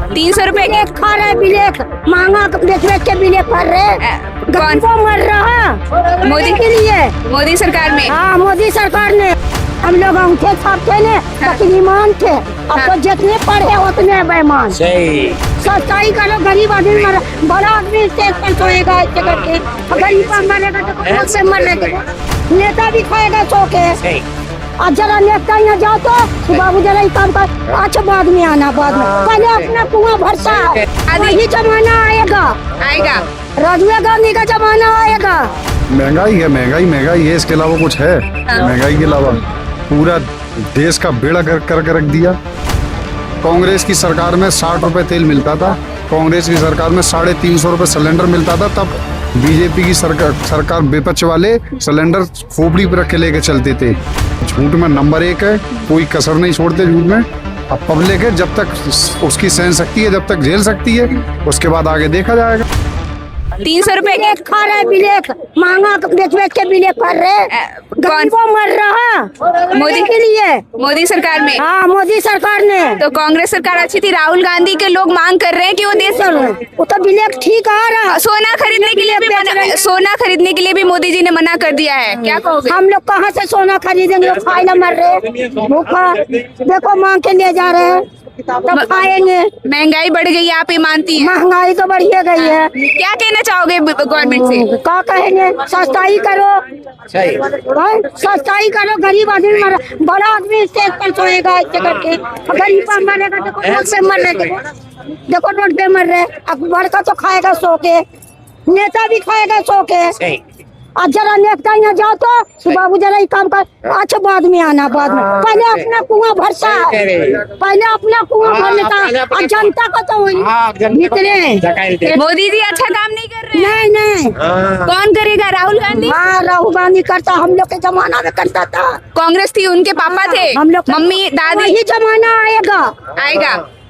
300 रुपए ब्लैक खा रहे, ब्लैक महंगा बेच बेच के ब्लैक कर रहे। कौन गरीबों मर रहा मोदी के लिए। मोदी सरकार में? हाँ, मोदी सरकार ने। हम लोग अंगूठे छापते ने तकरीमान थे, अब तो जितने पढ़े उतने बेईमान। सही। सच्चाई करो, गरीब आदमी मर, बड़ा आदमी स्टेज पर सोएगा ऐसे करके, गरीब मरेगा तो कौन से मरेगा? नेता भी खाएगा सो के। और जरा नेता यहाँ जाओ तो बाबू जरा ही काम कर, अच्छा बाद में आना, बाद में पहले अपना कुआं भरसा। यही जमाना आएगा, राजीव गांधी का जमाना आएगा। महंगाई है, महंगाई है, इसके अलावा कुछ है? महंगाई के अलावा पूरा देश का बेड़ा गर्क करके रख दिया। कांग्रेस की सरकार में 60 रुपए तेल मिलता था, कांग्रेस की सरकार में 350 रुपए सिलेंडर मिलता था। तब बीजेपी की सरकार विपक्ष वाले सिलेंडर खोपड़ी पर रख के लेके चलते थे। झूठ में नंबर 1 है, कोई कसर नहीं छोड़ते झूठ में। अब पब्लिक है, जब तक उसकी सहन शक्ति है, जब तक झेल सकती है, उसके बाद आगे देखा जाएगा। 300 रुपए ब्लैक खा रहे, ब्लैक महंगा बेच बेच के ब्लैक कर रहे। गरीबों मर रहा मोदी के लिए। मोदी सरकार में? हाँ, मोदी सरकार ने। तो कांग्रेस सरकार अच्छी थी। राहुल गांधी के लोग मांग कर रहे हैं कि वो देश वो तो ब्लैक ठीक आ रहा। सोना खरीदने के लिए भी मोदी जी ने मना कर दिया है, क्या कहोगे? हम लोग कहाँ से सोना खरीदेंगे? खाए ना मर रहे भूखा, देखो मांग के ले जा रहे हैं, तब खाएंगे। महंगाई बढ़ गई है, आप ये मानती हैं? महंगाई तो बढ़िए गई है। क्या कहना चाहोगे गवर्नमेंट से? क्या कहेंगे? सस्ताई करो, सस्ताई करो, गरीब आदमी मर, बड़ा आदमी स्टेज पर सोएगा ऐसे करके, गरीब मरेगा तो कौन से मरेगा? देखो रोड पे मर रहे, अब बड़का तो खाएगा सो के, नेता भी खाएगा सो के। और जरा नेता यहाँ जाओ तो बाबू जरा ही काम कर, अच्छा बाद में आना, बाद में पहले अपना कुआं भरसा, पहले अपना कुआं भर लेता और जनता को तो निकले। मोदी जी अच्छा काम नहीं कर रहे हैं। नहीं कौन करेगा? राहुल गांधी? हाँ, राहुल गांधी करता, हम लोग के जमाना में करता था। कांग्रेस थी, उनके पापा थे, हम लोग मम्मी दादी। यही जमाना आएगा,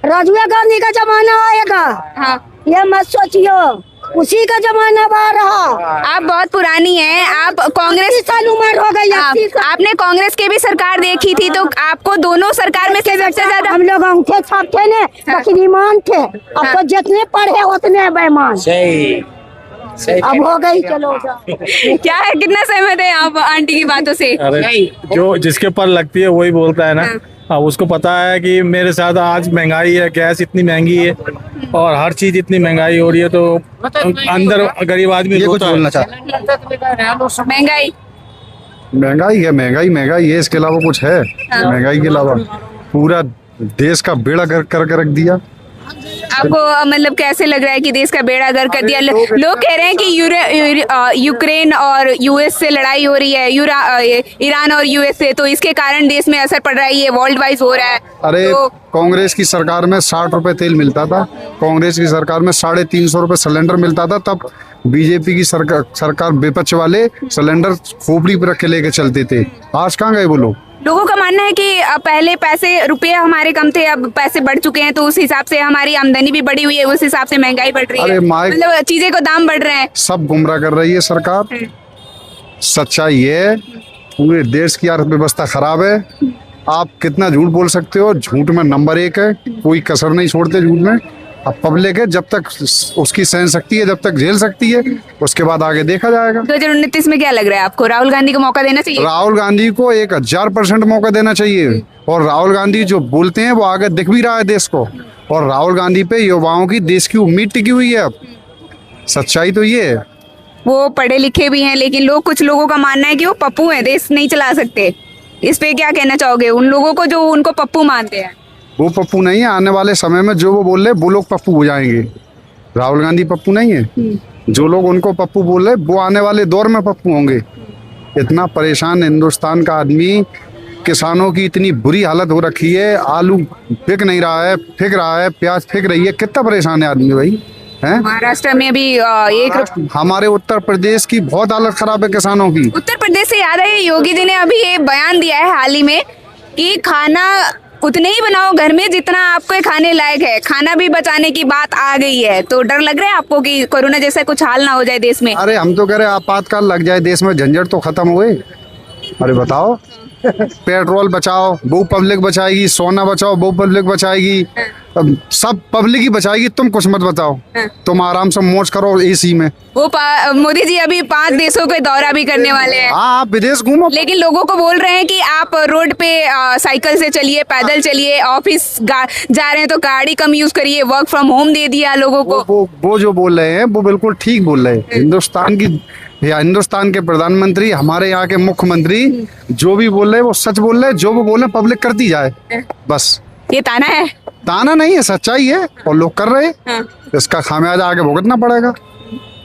राजीव गांधी का जमाना आएगा। हाँ, ये मत सोचियो, उसी का जमाना आ रहा। आप बहुत पुरानी हैं, आप कांग्रेस साल उम्र हो गई। आपने कांग्रेस की भी सरकार देखी थी, तो आपको दोनों सरकार में से सबसे ज्यादा? हम लोग अंगूठे छापते ने तकरीमान थे, अब तो जितने पढ़े उतने बेईमान। सही। अब हो गई, चलो क्या है, कितना सहमत है आप आंटी की बातों से? अरे जो जिसके पर लगती है वही बोलता है ना। हाँ, उसको पता है कि मेरे साथ आज महंगाई है, गैस इतनी महंगी है और हर चीज इतनी महंगाई हो रही है, तो अंदर गरीब आदमी ये कुछ बोलना महंगाई महंगाई है, महंगाई है, इसके अलावा कुछ है? महंगाई के अलावा पूरा देश का बेड़ा गर्क करके रख दिया। आपको मतलब कैसे लग रहा है कि देश का बेड़ा गर्क कर दिया? लोग कह रहे हैं कि यूक्रेन और यूएस से लड़ाई हो रही है, ईरान और यूएस से, तो इसके कारण देश में असर पड़ रहा है, ये वर्ल्ड वाइज हो रहा है। अरे तो कांग्रेस की सरकार में 60 रुपए तेल मिलता था, कांग्रेस की सरकार में 350 रुपए सिलेंडर मिलता था। तब बीजेपी की सरकार विपक्ष वाले सिलेंडर खोपड़ी पर रख के लेके चलते थे। आज कहाँ गए वो लोग? लोगों का मानना है कि पहले रुपए हमारे कम थे, अब पैसे बढ़ चुके हैं, तो उस हिसाब से हमारी आमदनी भी बढ़ी हुई है, उस हिसाब से महंगाई बढ़ रही है, मतलब चीजें को दाम बढ़ रहे हैं। सब गुमराह कर रही है सरकार। सच्चाई है, पूरे देश की अर्थव्यवस्था खराब है। आप कितना झूठ बोल सकते हो? झूठ में नंबर 1 है, कोई कसर नहीं छोड़ते झूठ में। अब पब्लिक है, जब तक उसकी सहन शक्ति है, जब तक झेल सकती है, उसके बाद आगे देखा जाएगा। 2029 में क्या लग रहा है आपको? राहुल गांधी को मौका देना चाहिए? राहुल गांधी को 1000% मौका देना चाहिए। और राहुल गांधी जो बोलते हैं वो आगे दिख भी रहा है देश को, और राहुल गांधी पे युवाओं की देश की उम्मीद टिकी हुई है। अब सच्चाई तो ये है। वो पढ़े लिखे भी हैं, लेकिन कुछ लोगों का मानना है कि वो पप्पू हैं, देश नहीं चला सकते। इस पे क्या कहना चाहोगे उन लोगों को जो उनको पप्पू मानते हैं? वो पप्पू नहीं है, आने वाले समय में जो वो बोल रहे वो लोग पप्पू हो जाएंगे। राहुल गांधी पप्पू नहीं है, जो लोग उनको पप्पू बोल रहे वो आने वाले दौर में पप्पू होंगे। इतना परेशान हिंदुस्तान का आदमी, किसानों की इतनी बुरी हालत हो रखी है, आलू बिक नहीं रहा है, फिक रहा है, प्याज फिक रही है, कितना परेशान है आदमी भाई है। महाराष्ट्र में अभी हमारे उत्तर प्रदेश की बहुत हालत खराब है किसानों की। उत्तर प्रदेश से याद है, योगी जी ने अभी ये बयान दिया है हाल ही में कि खाना उतने ही बनाओ घर में जितना आपको खाने लायक है, खाना भी बचाने की बात आ गई है। तो डर लग रहा है आपको कि कोरोना जैसा कुछ हाल ना हो जाए देश में? अरे हम तो कह रहे आपातकाल लग जाए देश में, झंझट तो खत्म हुए। अरे बताओ, पेट्रोल बचाओ वो पब्लिक बचाएगी, सोना बचाओ वो पब्लिक बचाएगी, अब सब पब्लिक ही बचाएगी, तुम कुछ मत बताओ। हाँ। तुम आराम से मौज करो एसी में। वो मोदी जी अभी 5 देशों के दौरा भी करने वाले हैं, हाँ, आप विदेश घूमो। लेकिन लोगों को बोल रहे हैं कि आप रोड पे साइकिल से चलिए, पैदल चलिए, ऑफिस जा रहे हैं तो गाड़ी कम यूज करिए, वर्क फ्रॉम होम दे दिया लोगों को। वो जो बोल रहे हैं वो बिल्कुल ठीक बोल रहे हैं। हिंदुस्तान के प्रधानमंत्री, हमारे यहाँ के मुख्यमंत्री जो भी बोल रहे हैं वो सच बोल रहे हैं। जो वो बोल रहे हैं पब्लिक करती जाए, बस। ये ताना है? ताना नहीं है, सच्चाई है, और लोग कर रहे हैं। इसका खामियाजा आगे भुगतना पड़ेगा।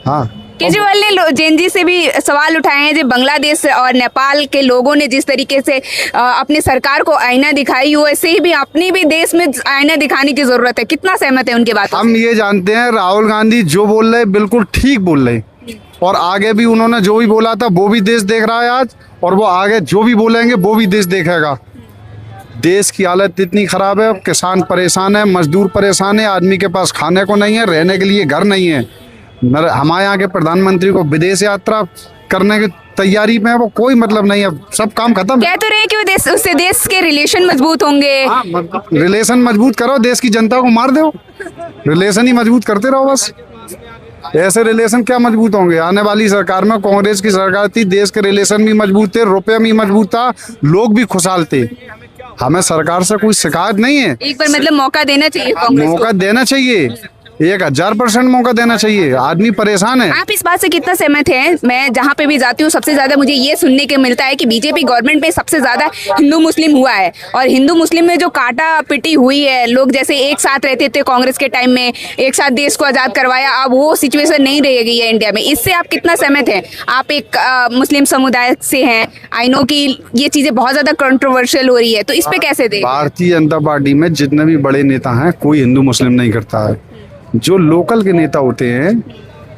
हाँ, केजरीवाल ने जैन जी से भी सवाल उठाए हैं, जो बांग्लादेश और नेपाल के लोगों ने जिस तरीके से अपनी सरकार को आईना दिखाई, वैसे ही भी अपने भी देश में आईना दिखाने की जरूरत है। कितना सहमत है उनकी बातों से? हम ये जानते हैं राहुल गांधी जो बोल रहे हैं बिल्कुल ठीक बोल रहे हैं, और आगे भी उन्होंने जो भी बोला था वो भी देश देख रहा है आज, और वो आगे जो भी बोलेंगे वो भी देश देखेगा। देश की हालत इतनी खराब है, किसान परेशान है, मजदूर परेशान है, आदमी के पास खाने को नहीं है, रहने के लिए घर नहीं है। हमारे यहाँ के प्रधानमंत्री को विदेश यात्रा करने की तैयारी में है, वो कोई मतलब नहीं है, सब काम खत्म। कह तो रहे कि वो उससे देश के रिलेशन मजबूत होंगे। रिलेशन मजबूत करो, देश की जनता को मार दो, रिलेशन ही मजबूत करते रहो बस। ऐसे रिलेशन क्या मजबूत होंगे? आने वाली सरकार में कांग्रेस की सरकार थी, देश के रिलेशन भी मजबूत थे, रुपये भी मजबूत था, लोग भी खुशहाल थे। हमें सरकार से कोई शिकायत नहीं है। एक बार मतलब मौका देना चाहिए कांग्रेस को। मौका देना चाहिए, 1000% मौका देना चाहिए। आदमी परेशान है। आप इस बात से कितना सहमत हैं? मैं जहाँ पे भी जाती हूँ सबसे ज्यादा मुझे ये सुनने के मिलता है कि बीजेपी गवर्नमेंट में सबसे ज्यादा हिंदू मुस्लिम हुआ है, और हिंदू मुस्लिम में जो काटा पिटी हुई है, लोग जैसे एक साथ रहते थे कांग्रेस के टाइम में, एक साथ देश को आजाद करवाया, अब वो सिचुएशन नहीं रह गई है इंडिया में। इससे आप कितना सहमत हैं? आप एक मुस्लिम समुदाय से हैं, आई नो कि ये चीजें बहुत ज्यादा कंट्रोवर्शियल हो रही है, तो इस पे कैसे दें? भारतीय जनता पार्टी में जितने भी बड़े नेता हैं कोई हिंदू मुस्लिम नहीं करता है। जो लोकल के नेता होते हैं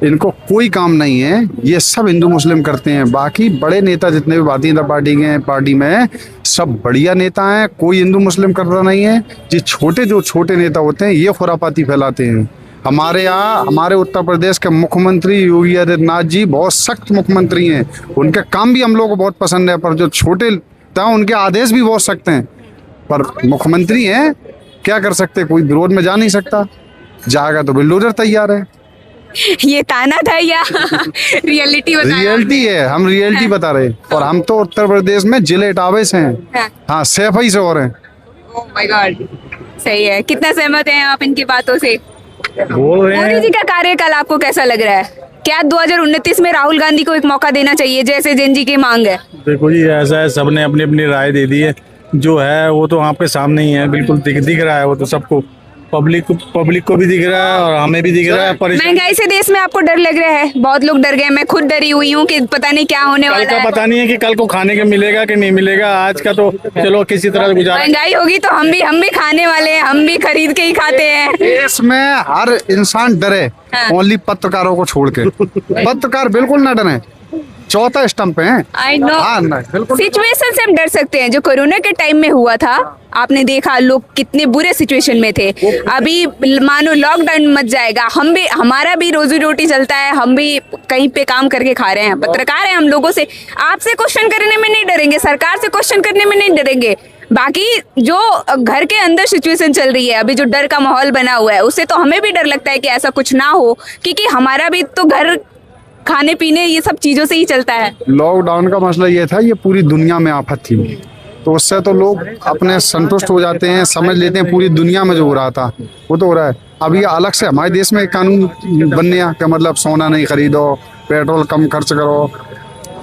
इनको कोई काम नहीं है, ये सब हिंदू मुस्लिम करते हैं। बाकी बड़े नेता जितने भी भारतीय जनता पार्टी में सब बढ़िया नेता हैं, कोई हिंदू मुस्लिम करता नहीं है। जो छोटे नेता होते हैं ये खुरापाती फैलाते हैं। हमारे यहाँ हमारे उत्तर प्रदेश के मुख्यमंत्री योगी आदित्यनाथ जी बहुत सख्त मुख्यमंत्री हैं, उनके काम भी हम लोग को बहुत पसंद है, पर जो छोटे नेता उनके आदेश भी बहुत सख्त हैं। पर मुख्यमंत्री हैं, क्या कर सकते, कोई विरोध में जा नहीं सकता, जाएगा तो बिल्डोजर तैयार है। ये ताना था या रियलिटी बता? रियलिटी है, हम रियलिटी बता रहे हैं। और हम तो उत्तर प्रदेश में जिले इटावे से हैं। हाँ, सैफई से हो रहे हैं। ओह माय गॉड, सही है। कितना सहमत हैं आप इनकी बातों से? बोल रहे मोदी हैं। जी का कार्यकाल आपको कैसा लग रहा है? क्या 2029 में राहुल गांधी को एक मौका देना चाहिए जैसे जैन जी की मांग है? देखो जी, ऐसा है, सबने अपनी अपनी राय दे दी है, जो है वो तो आपके सामने ही है, बिल्कुल दिख रहा है, वो तो सबको, पब्लिक को भी दिख रहा है और हमें भी दिख रहा है। महंगाई से देश में आपको डर लग रहा है? बहुत लोग डर गए, मैं खुद डरी हुई हूँ कि पता नहीं क्या होने कल वाला का है। पता नहीं है कि कल को खाने का मिलेगा कि नहीं मिलेगा। आज का तो चलो किसी तरह गुजारा। महंगाई होगी तो हम भी खाने वाले हैं, हम भी खरीद के ही खाते हैं। देश में हर इंसान डरे, ओनली पत्रकारों को छोड़ के। पत्रकार बिल्कुल ना डरे, चौथा स्टंप है। आई नो, सिचुएशन से हम डर सकते हैं। जो कोरोना के टाइम में हुआ था, आपने देखा लोग कितने बुरे सिचुएशन में थे। अभी मानो लॉकडाउन मच जाएगा, हमारा भी रोजी रोटी चलता है, हम भी कहीं पे काम करके खा रहे हैं, पत्रकार हैं हम। लोगों से आपसे क्वेश्चन करने में नहीं डरेंगे, सरकार से क्वेश्चन करने में नहीं डरेंगे। बाकी जो घर के अंदर सिचुएशन चल रही है, अभी जो डर का माहौल बना हुआ है, उससे तो हमें भी डर लगता है कि ऐसा कुछ ना हो, क्योंकि हमारा भी तो घर खाने पीने ये सब चीजों से ही चलता है। लॉकडाउन का मसला ये था, ये पूरी दुनिया में आफत थी, तो उससे तो लोग अपने संतुष्ट हो जाते हैं, समझ लेते हैं पूरी दुनिया में जो हो रहा था वो तो हो रहा है। अब ये अलग से हमारे देश में कानून बनने का मतलब सोना नहीं खरीदो, पेट्रोल कम खर्च करो,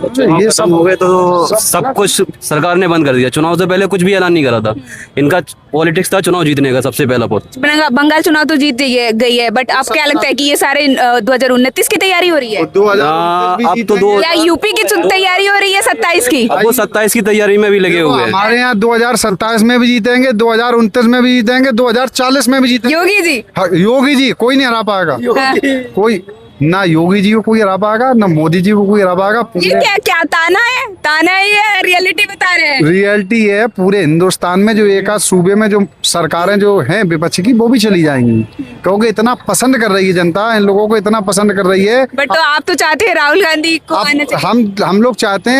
ये सब हो गए तो सब कुछ सरकार ने बंद कर दिया। चुनाव से पहले कुछ भी ऐलान नहीं करा था। इनका पॉलिटिक्स था चुनाव जीतने का, सबसे पहला पॉइंट। बंगाल चुनाव तो जीत गई है, बट अब क्या लगता है कि ये सारे 2029 की तैयारी हो रही है? अब तो या यूपी की तैयारी हो रही है 27 की? अब वो 27 की तैयारी में भी लगे हुए हैं। हमारे यहाँ 2027 में भी जीतेंगे, 2029 में भी जीतेंगे, 2040 में भी जीतेंगे। योगी जी? योगी जी कोई नहीं हरा पाएगा, कोई ना योगी जी को कोई हरा पाएगा, ना मोदी जी को कोई हरा पाएगा। ये क्या ताना है या रियलिटी बता रहे हैं? रियलिटी है। पूरे हिंदुस्तान में जो एक आध सूबे में जो सरकारें जो हैं विपक्ष की, वो भी चली जाएंगी, क्योंकि इतना पसंद कर रही है जनता, इन लोगों को इतना पसंद कर रही है। बट तो आप तो चाहते हैं राहुल गांधी को आना चाहिए। हम लोग चाहते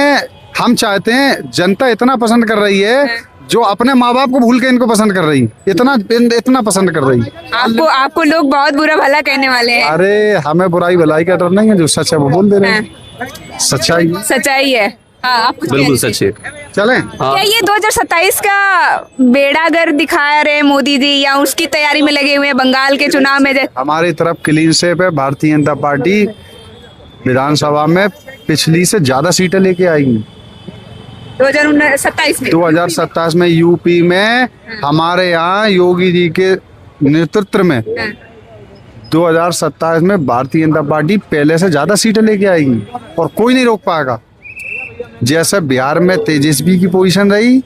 हैं, जनता इतना पसंद कर रही है, जो अपने माँ बाप को भूल के इनको पसंद कर रही, इतना पसंद कर रही। आपको लोग बहुत बुरा भला कहने वाले हैं। अरे हमें बुराई भलाई का डर नहीं है, जो सच है वो बोल दे रहे हैं। सच्चाई सच्चाई है। हाँ, आप कुछ बिल्कुल कह रहे सच है। चलें। हाँ। क्या ये 2027 का बेड़ागर दिखा रहे मोदी जी या उसकी तैयारी में लगे हुए हैं बंगाल के चुनाव में? हमारी तरफ क्लीन स्वीप है। भारतीय जनता पार्टी विधानसभा में पिछली से ज्यादा सीटें लेके आएगी। 2027 में 2027 में यूपी में हमारे यहाँ योगी जी के नेतृत्व में 2027 में भारतीय जनता पार्टी पहले से ज्यादा सीटें लेके आएगी और कोई नहीं रोक पाएगा। जैसे बिहार में तेजस्वी की पोजीशन रही,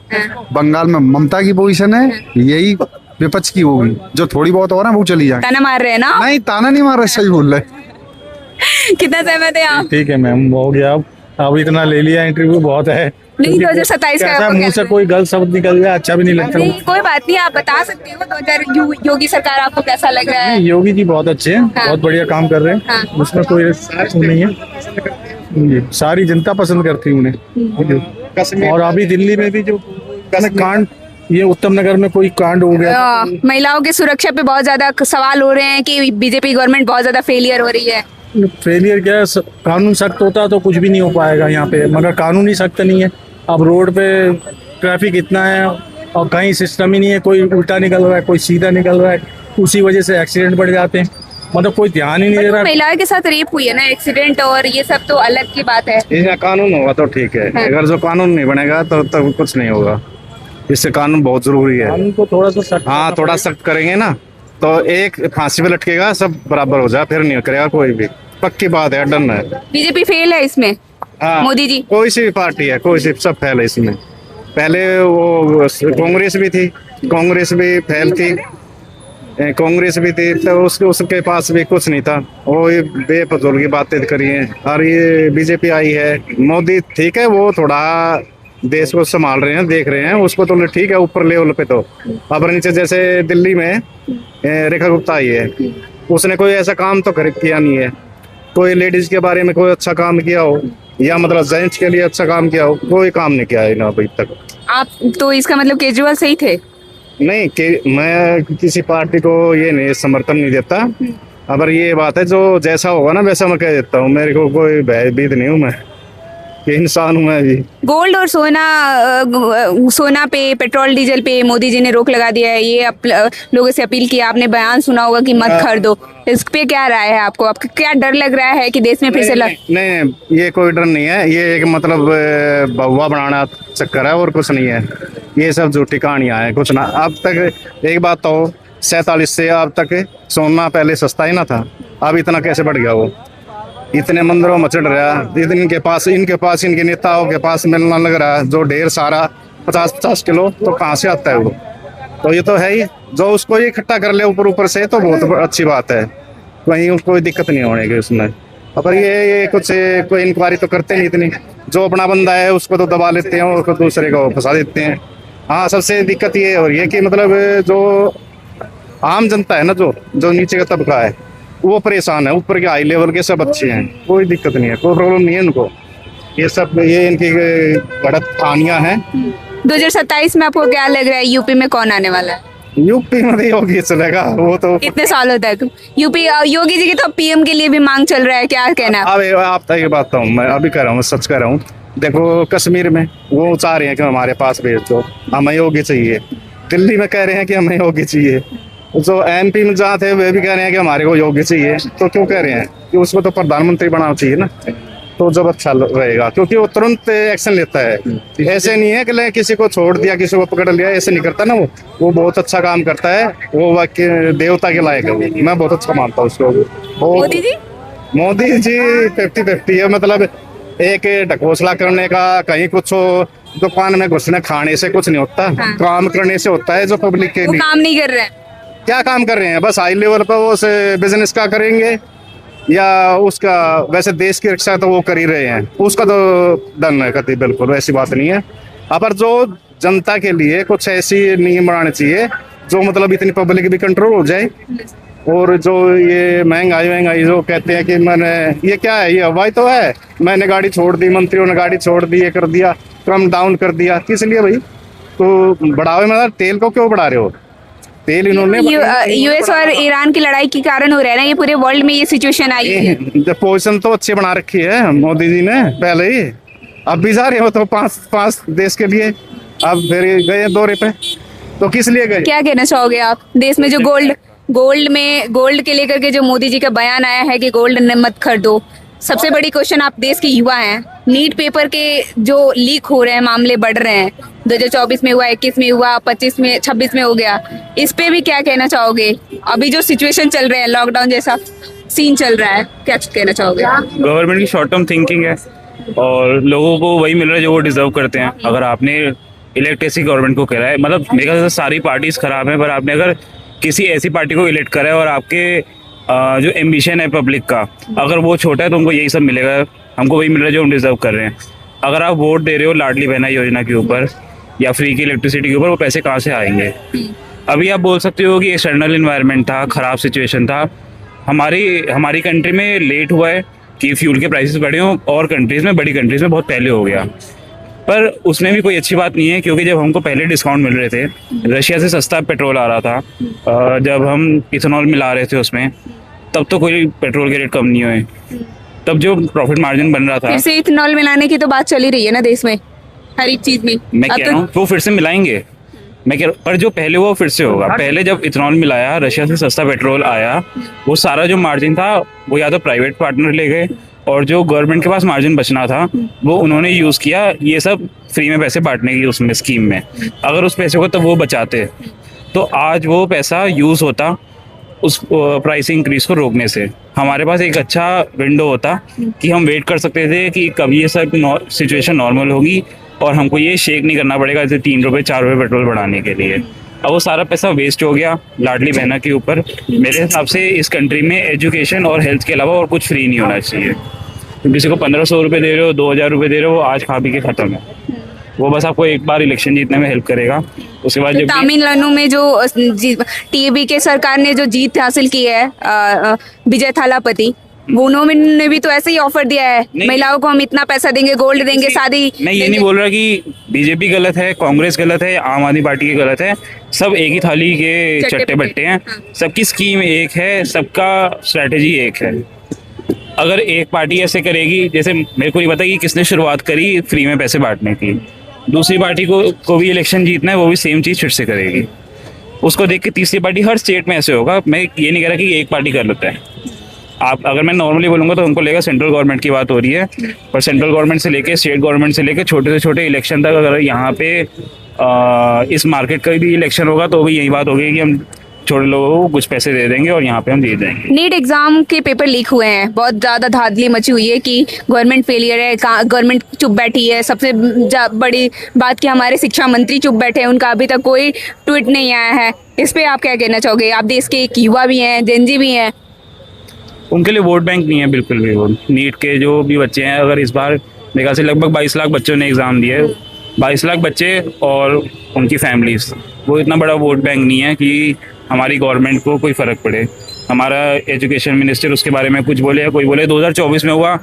बंगाल में ममता की पोजीशन है, यही विपक्ष की होगी। जो थोड़ी बहुत हो रहा है वो चली जाए। ताना मार रहे हैं ना? नहीं, ताना नहीं मार रहे, सही बोल रहे। कितना सहमत है आप? ठीक है मैम, हो गया। अब इतना ले लिया, इंटरव्यू बहुत है। नहीं, 2027 का कैसा आपको मुंह क्या से लगता कोई गलत शब्द निकल जाए अच्छा भी नहीं लगता। नहीं, कोई बात नहीं, आप बता सकते हो 2000 योगी सरकार आपको कैसा लग रहा है? योगी जी बहुत अच्छे हैं, बहुत बढ़िया काम कर रहे हैं, उसमें कोई नहीं है। जी, सारी जनता पसंद करती है उन्हें। और अभी दिल्ली में भी जो कांड, ये उत्तम नगर में कोई कांड हो गया, महिलाओं की सुरक्षा पे बहुत ज्यादा सवाल हो रहे हैं कि बीजेपी गवर्नमेंट बहुत ज्यादा फेलियर हो रही है। फेलियर क्या है? कानून सख्त होता तो कुछ भी नहीं हो पाएगा यहाँ पे, मगर कानून ही सख्त नहीं है। अब रोड पे ट्रैफिक इतना है और कहीं सिस्टम ही नहीं है, कोई उल्टा निकल रहा है, कोई सीधा निकल रहा है, उसी वजह से एक्सीडेंट बढ़ जाते हैं। मतलब कोई ध्यान ही नहीं दे रहा। महिलाओं के साथ रेप हुई है ना, एक्सीडेंट और ये सब तो अलग की बात है। इसमें कानून होगा तो ठीक है, अगर जो कानून नहीं बनेगा तो कुछ नहीं होगा। इससे कानून बहुत जरूरी है। कानून को थोड़ा सा सख्त, हाँ, थोड़ा सख्त करेंगे ना तो एक फांसी पे लटकेगा, सब बराबर हो जाए, फिर नहीं करेगा कोई भी। पक्की बात है, डन है। बीजेपी फेल है इसमें। हाँ, मोदी जी कोई सी भी पार्टी है, कोई सी, सब फेल है इसमें। पहले वो कांग्रेस भी थी, कांग्रेस भी फेल थी, कांग्रेस भी थी, तो उसके पास भी कुछ नहीं था। वो ये बेफजूल की बातें करी हैं। और ये बीजेपी आई है, मोदी ठीक है, वो थोड़ा देश को संभाल रहे हैं, देख रहे हैं, उसको तो ठीक है ऊपर लेवल पे। तो अब नीचे जैसे दिल्ली में रेखा गुप्ता आई है, उसने कोई ऐसा काम तो किया नहीं है। कोई लेडीज के बारे में कोई अच्छा काम किया हो या मतलब जेंट्स के लिए अच्छा काम किया हो, कोई काम नहीं किया है ना अभी तक। आप तो इसका मतलब केजरीवाल सही थे? नहीं मैं किसी पार्टी को ये नहीं समर्थन नहीं देता। अगर ये बात है, जो जैसा होगा ना वैसा मैं कह देता हूँ। मेरे को कोई भयभीत नहीं हूँ, मैं ये इंसान हूँ मैं भी। गोल्ड और सोना पे, पेट्रोल डीजल पे मोदी जी ने रोक लगा दिया है। ये लोगों से अपील की, आपने बयान सुना होगा कि मत खरीदो। इस पे क्या राय है आपको? आपको क्या डर लग रहा है कि देश में फिर से नहीं, ये कोई डर नहीं है। ये एक मतलब बउआ बनाना चक्कर है और कुछ नहीं है। ये सब झूठी कहानियां हैं, कुछ ना। अब तक एक बात तो 47 से अब तक सोना पहले सस्ता ही ना था, अब इतना कैसे बढ़ गया? वो इतने मंदिरों में चढ़ रहा है, इनके पास इनके नेताओं के पास मिलना लग रहा है जो ढेर सारा 50-50 किलो, तो कहाँ से आता है वो? तो ये तो है ही, जो उसको ये इकट्ठा कर ले ऊपर से तो बहुत अच्छी बात है, कहीं कोई दिक्कत नहीं होने की उसमें। पर ये कुछ कोई इंक्वायरी तो करते नहीं इतनी। जो अपना बंदा है उसको तो दबा लेते हैं और दूसरे को फंसा देते हैं। हाँ, सबसे दिक्कत ये हो रही है कि मतलब जो आम जनता है ना, जो नीचे का तबका है वो परेशान है। ऊपर के हाई लेवल के सब अच्छे हैं, कोई दिक्कत नहीं है, कोई प्रॉब्लम नहीं है इनको। ये इनकी गलत कहानियां हैं। 2027 में आपको क्या लग रहा है यूपी में कौन आने वाला है? यूपी में योगी चलेगा, वो तो कितने सालों तक यूपी? योगी जी की तो पीएम के लिए भी मांग चल रहा है, क्या कहना है? अब आप तक ये बात हूँ, मैं अभी कह रहा हूँ, सच कह रहा हूँ। देखो कश्मीर में वो चाह रहे हैं कि हमारे पास भेज दो, हमें योगी चाहिए। दिल्ली में कह रहे हैं कि हमें योगी चाहिए। जो एमपी में जहाँ थे वे भी कह रहे हैं कि हमारे को योगी चाहिए। तो क्यों कह रहे हैं कि उसको तो प्रधानमंत्री बनाना चाहिए ना, तो जब अच्छा रहेगा, क्योंकि वो तुरंत एक्शन लेता है। ऐसे नहीं है कि किसी को छोड़ दिया, किसी को पकड़ लिया, ऐसे नहीं करता ना। वो बहुत अच्छा काम करता है, वो वाकई देवता के लायक है। मैं बहुत अच्छा मानता हूँ उसको। मोदी जी 50-50 है, मतलब एक ढकोसला करने का, कहीं कुछ दुकान में घुसने खाने से कुछ नहीं होता। काम करने से होता है। जो पब्लिक के लिए काम नहीं कर रहे हैं, क्या काम कर रहे हैं? बस हाई लेवल पर वो बिजनेस का करेंगे या उसका, वैसे देश की रक्षा तो वो कर ही रहे हैं, उसका तो डन है कभी, बिल्कुल ऐसी बात नहीं है। पर जो जनता के लिए कुछ ऐसी नियम बनाने चाहिए जो मतलब इतनी पब्लिक भी कंट्रोल हो जाए। और जो ये महंगाई जो कहते हैं कि मैंने, ये क्या है? ये हवाई तो है, मैंने गाड़ी छोड़ दी, मंत्रियों ने गाड़ी छोड़ दी, ये कर दिया, कम डाउन कर दिया। किस लिए भाई? तो बढ़ावे मतलब तेल को क्यों बढ़ा रहे हो? तेल इन्होंने यूएस और ईरान की लड़ाई के कारण हो रहा है ना, ये पूरे वर्ल्ड में ये सिचुएशन आई है। पोजीशन तो अच्छी बना रखी है मोदी जी ने पहले ही, अब भी जा रहे हो तो पांच देश के लिए, अब फिर गए दौरे पे, तो किस लिए गए? क्या कहना चाहोगे आप देश में जो गोल्ड के लेकर के जो मोदी जी का बयान आया है कि गोल्ड मत खरीदो। सबसे बड़ी क्वेश्चन, आप देश के युवा हैं, नीट पेपर के जो लीक हो रहे हैं मामले बढ़ रहे हैं, 2024 में हुआ, 21 में हुआ, 25 में, 26 में हो गया, इस पे भी क्या कहना चाहोगे? अभी जो सिचुएशन चल रहे हैं, लॉकडाउन जैसा सीन चल रहा है, क्या कहना चाहोगे? गवर्नमेंट की शॉर्ट टर्म थिंकिंग है और लोगों को वही मिल रहा है जो वो डिजर्व करते हैं। अगर आपने इलेक्ट ऐसी गवर्नमेंट को करा है, मतलब मेरे ख्याल से सारी पार्टीज खराब हैं, पर आपने अगर किसी ऐसी पार्टी को इलेक्ट करा है और आपके जो एम्बिशन है पब्लिक का, अगर वो छोटा है तो उनको यही सब मिलेगा, हमको वही मिल रहा है जो हम डिजर्व कर रहे हैं। अगर आप वोट दे रहे हो लाडली बहना योजना के ऊपर या फ्री की इलेक्ट्रिसिटी के ऊपर, वो पैसे कहाँ से आएंगे? अभी आप बोल सकते हो कि एक्सटर्नल इन्वायरमेंट था, ख़राब सिचुएशन था, हमारी कंट्री में लेट हुआ है कि फ्यूल के प्राइसेस बढ़े हों, और कंट्रीज़ में, बड़ी कंट्रीज़ में बहुत पहले हो गया, पर उसमें भी कोई अच्छी बात नहीं है, क्योंकि जब हमको पहले डिस्काउंट मिल रहे थे, रशिया से सस्ता पेट्रोल आ रहा था, जब हम इथेनॉल मिला रहे थे उसमें, तब तो कोई पेट्रोल के रेट कम नहीं हुए, तब जो प्रॉफिट मार्जिन बन रहा था। फिर से इथेनॉल मिलाने की तो बात चली रही है ना देश में, हर एक चीज में। मैं कह रहा हूँ वो फिर से मिलाएंगे, पर जो पहले वो फिर से होगा। पहले जब इथेनॉल मिलाया, रशिया से सस्ता पेट्रोल आया, वो सारा जो मार्जिन था वो या तो प्राइवेट पार्टनर ले गए, और जो गवर्नमेंट के पास मार्जिन बचना था वो उन्होंने यूज़ किया ये सब फ्री में पैसे बांटने की उसमें स्कीम में। अगर उस पैसे को तब वो बचाते तो आज वो पैसा यूज़ होता उस प्राइस इंक्रीज को रोकने से। हमारे पास एक अच्छा विंडो होता कि हम वेट कर सकते थे कि कब ये सब सिचुएशन नॉर्मल होगी और हमको ये शेक नहीं करना पड़ेगा जैसे 3 रुपये 4 रुपये पेट्रोल बढ़ाने के लिए। अब वो सारा पैसा वेस्ट हो गया लाडली बहना के ऊपर। मेरे हिसाब से इस कंट्री में एजुकेशन और हेल्थ के अलावा और कुछ फ्री नहीं होना चाहिए। किसी को 1500 रुपये दे रहे हो, 2000 रुपये दे रहे हो, आज खा पी के ख़त्म है। वो बस आपको एक बार इलेक्शन जीतने में हेल्प करेगा, उसके बाद जब तमिलनाडु में जो टीएबी के सरकार ने जो जीत हासिल की है विजय थालापति, उन्होंने भी तो ऐसे ही ऑफर दिया है, महिलाओं को हम इतना पैसा देंगे, गोल्ड देंगे, शादी। मैं ये नहीं बोल रहा कि बीजेपी गलत है, कांग्रेस गलत है, आम आदमी पार्टी की गलत है, सब एक ही थाली के चट्टे बट्टे हैं। सबकी स्कीम एक है, सबका स्ट्रेटेजी एक है। अगर एक पार्टी ऐसे करेगी, जैसे मेरे को नहीं पता कि किसने शुरुआत करी फ्री में पैसे बांटने की, दूसरी पार्टी को भी इलेक्शन जीतना है, वो भी सेम चीज़ फिर से करेगी। उसको देख के तीसरी पार्टी, हर स्टेट में ऐसे होगा। मैं ये नहीं कह रहा कि एक पार्टी कर लेता है। आप अगर मैं नॉर्मली बोलूँगा तो उनको लेकर सेंट्रल गवर्नमेंट की बात हो रही है, पर सेंट्रल गवर्नमेंट से लेके स्टेट गवर्नमेंट से लेके छोटे से छोटे इलेक्शन तक अगर यहाँ पे इस मार्केट का भी इलेक्शन होगा तो भी यही बात होगी कि हम छोटे लोगों को कुछ पैसे दे देंगे और यहाँ पे हम जीत जाएंगे। नीट एग्जाम के पेपर लीक हुए हैं, बहुत ज़्यादा धांधली मची हुई है कि गवर्नमेंट फेलियर है, गवर्नमेंट चुप बैठी है। सबसे बड़ी बात कि हमारे शिक्षा मंत्री चुप बैठे हैं, उनका अभी तक कोई ट्वीट नहीं आया है। इस पे आप क्या कहना चाहोगे? आप देश के एक युवा भी हैं, जेनजी भी हैं। उनके लिए वोट बैंक नहीं है बिल्कुल भी। वो नीट के जो भी बच्चे हैं, अगर इस बार मेरे ख्याल से लगभग 22 लाख बच्चों ने एग्ज़ाम दिए, 22 लाख बच्चे और उनकी फैमिलीज, वो इतना बड़ा वोट बैंक नहीं है कि हमारी गवर्नमेंट को कोई फ़र्क पड़े। हमारा एजुकेशन मिनिस्टर उसके बारे में कुछ बोले, कोई बोले 2024 में हुआ,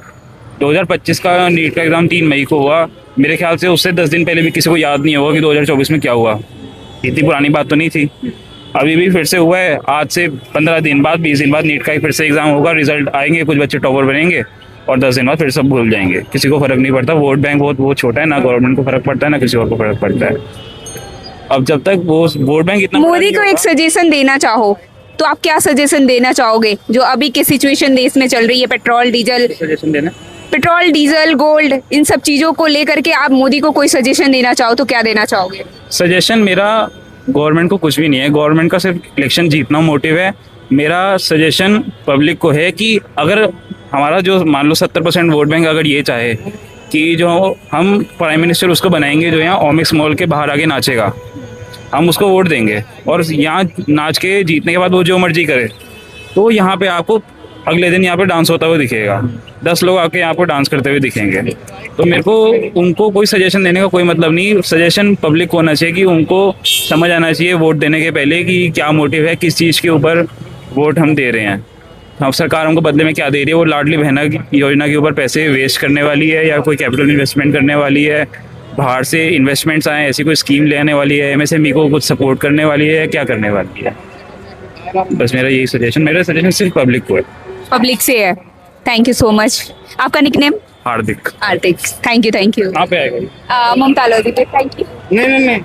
2025 का नीट का एग्ज़ाम 3 मई को हुआ। मेरे ख्याल से उससे 10 दिन पहले भी किसी को याद नहीं होगा कि 2024 में क्या हुआ। इतनी पुरानी बात तो नहीं थी। अभी भी फिर से हुआ है, आज से 15 दिन बाद, 20 दिन बाद नीट का फिर से एग्ज़ाम होगा, रिजल्ट आएंगे, कुछ बच्चे टॉपर बनेंगे और 10 दिन बाद फिर सब भूल जाएंगे। किसी को फ़र्क नहीं पड़ता। वोट बैंक बहुत छोटा है, ना गवर्नमेंट को फ़र्क पड़ता है, ना किसी और को फ़र्क पड़ता है। अब जब तक वो वोट बैंक इतना, मोदी को एक सजेशन देना चाहो तो आप क्या सजेशन देना चाहोगे जो अभी की सिचुएशन देश में चल रही है? पेट्रोल डीजल गोल्ड, इन सब चीज़ों को लेकर के आप मोदी को कोई सजेशन देना चाहो तो क्या देना चाहोगे? सजेशन मेरा गवर्नमेंट को कुछ भी नहीं है। गवर्नमेंट का सिर्फ इलेक्शन जीतना मोटिव है। मेरा सजेशन पब्लिक को है कि अगर हमारा जो मान लो 70% वोट बैंक अगर ये चाहे कि जो हम प्राइम मिनिस्टर उसको बनाएंगे जो यहाँ ओमिक्स मॉल के बाहर आके नाचेगा, हम उसको वोट देंगे और यहाँ नाच के जीतने के बाद वो जो मर्जी करे, तो यहाँ पे आपको अगले दिन यहाँ पे डांस होता हुआ दिखेगा। 10 लोग आके यहाँ पे डांस करते हुए दिखेंगे। तो मेरे को उनको कोई सजेशन देने का कोई मतलब नहीं। सजेशन पब्लिक को होना चाहिए कि उनको समझ आना चाहिए वोट देने के पहले कि क्या मोटिव है, किस चीज़ के ऊपर वोट हम दे रहे हैं। हम सरकार हमको बदले में क्या दे रही है? वो लाडली बहना योजना के ऊपर पैसे वेस्ट करने वाली है या कोई कैपिटल इन्वेस्टमेंट करने वाली है बाहर से इन्वेस्टमेंट्स आए, ऐसी कोई स्कीम लेने वाली है, एमएसएमई को कुछ सपोर्ट करने वाली है, क्या करने वाली है? बस मेरा यही सजेशन, मेरा सजेशन सिर्फ पब्लिक को है। पब्लिक से है। Thank you so much. आपका nickname? Hardik. Hardik. Thank you. यहाँ पे आएगा। ममता लोधी। Thank you. नहीं